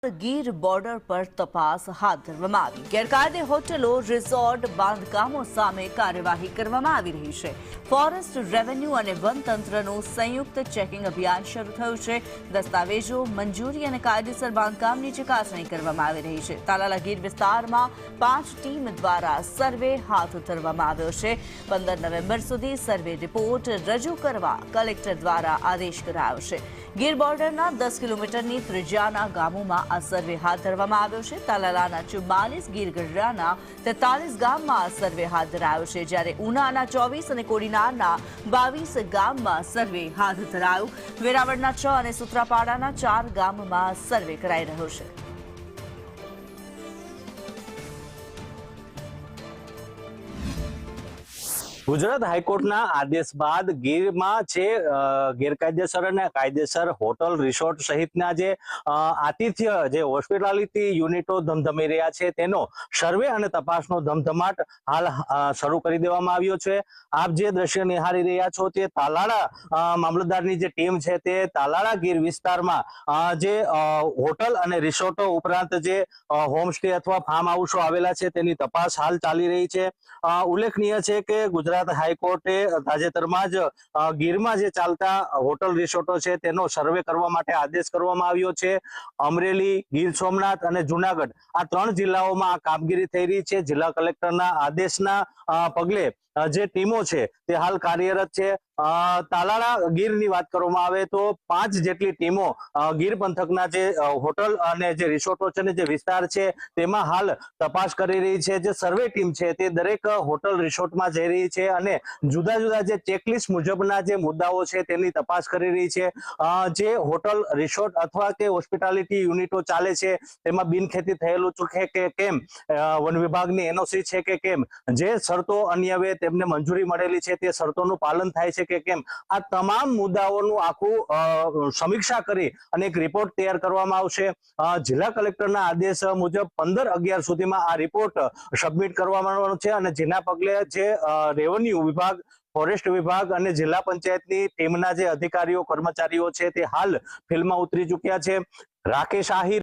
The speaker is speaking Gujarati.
ગીર બોર્ડર પર તપાસ હાથ ધરવામાં આવી। ગેરકાયદે હોટલો રિસોર્ટ બાંધકામો સામે કાર્યવાહી કરવામાં આવી રહી છે। ફોરેસ્ટ રેવન્યુ અને વન તંત્રનું સંયુક્ત ચેકિંગ અભિયાન શરૂ થયું છે। દસ્તાવેજો મંજૂરી અને કાયદેસર બાંધકામની ચકાસણી કરવામાં આવી રહી છે। તાલાલા ગીર વિસ્તારમાં 5 ટીમ દ્વારા સર્વે હાથ ધરવામાં આવ્યો છે। 15 નવેમ્બર સુધી સર્વે રિપોર્ટ રજૂ કરવા કલેક્ટર દ્વારા આદેશ કરાયો છે। ગીર બોર્ડરના 10 કિલોમીટરની ત્રિજ્યાના ગામોમાં આ સર્વે હાથ ધરવામાં આવ્યો છે। તાલાલાના 44, ગીર ગઢડાના 43 ગામમાં આ સર્વે હાથ ધરાયો છે, જ્યારે ઉનાના 24 અને કોડીનારના 22 ગામમાં સર્વે હાથ ધરાયો। વેરાવળના 6 અને સુત્રાપાડાના 4 ગામમાં સર્વે કરાઈ રહ્યો છે। ગુજરાત હાઈકોર્ટના આદેશ બાદ ગીરમાં છે ગેરકાયદેસર અને કાયદેસર હોટલ રિસોર્ટ સહિતના જે આતિથ્ય જે હોસ્પિટાલિટી યુનિટો ધમધમી રહ્યા છે તેનો સર્વે અને તપાસનો ધમધમાટ હાલ શરૂ કરી દેવામાં આવ્યો છે। આપ જે દ્રશ્ય નિહાળી રહ્યા છો તે તાલાળા મામલતદારની જે ટીમ છે તે તાલાળા ગીર વિસ્તારમાં જે હોટલ અને રિસોર્ટો ઉપરાંત જે હોમસ્ટે અથવા ફાર્મ હાઉસો આવેલા છે તેની તપાસ હાલ ચાલી રહી છે। ઉલ્લેખનીય છે કે ગુજરાત હાઈકોર્ટે તાજેતરમાં જ ગીરમાં જે ચાલતા હોટલ રિસોર્ટો છે તેનો સર્વે કરવા માટે આદેશ કરવામાં આવ્યો છે। અમરેલી, ગીર સોમનાથ અને જુનાગઢ આ 3 જિલ્લાઓમાં આ કામગીરી થઈ રહી છે। જિલ્લા કલેક્ટરના આદેશના પગલે જે ટીમો છે તે હાલ કાર્યરત છે। તાલાળા ગીરની વાત કરવામાં આવે તો 5 જેટલી ટીમો ગીર પંથકના જે હોટલ અને જે રિસોર્ટો છે ને જે વિસ્તાર છે તેમાં હાલ તપાસ કરી રહી છે। જે સર્વે ટીમ છે તે દરેક હોટલ રિસોર્ટમાં જઈ રહી છે અને જુદા જુદા જે ચેકલિસ્ટ મુજબના જે મુદ્દાઓ છે તેની તપાસ કરી રહી છે। જે હોટલ રિસોર્ટ અથવા કે હોસ્પિટાલિટી યુનિટો ચાલે છે તેમાં બિનખેતી થયેલું છે કે કેમ, વન વિભાગની એનઓસી છે કે કેમ, જે શરતો અન્વયે તેમને મંજૂરી મળેલી છે તે શરતોનું પાલન થાય છે કે કેમ, આ તમામ મુદ્દાઓનું આખું સમીક્ષા કરી અને એક રિપોર્ટ તૈયાર કરવામાં આવશે। જિલ્લા કલેક્ટરના આદેશ મુજબ 15/11 સુધીમાં આ રિપોર્ટ સબમિટ કરવામાં આવવાનો છે અને જેના પગલે જે રેવન્યુ વિભાગ, ફોરેસ્ટ વિભાગ અને જિલ્લા પંચાયતની ટીમના જે અધિકારીઓ કર્મચારીઓ છે તે હાલ ફિલ્ડમાં ઉતરી ચુક્યા છે। રાકેશ આહિર,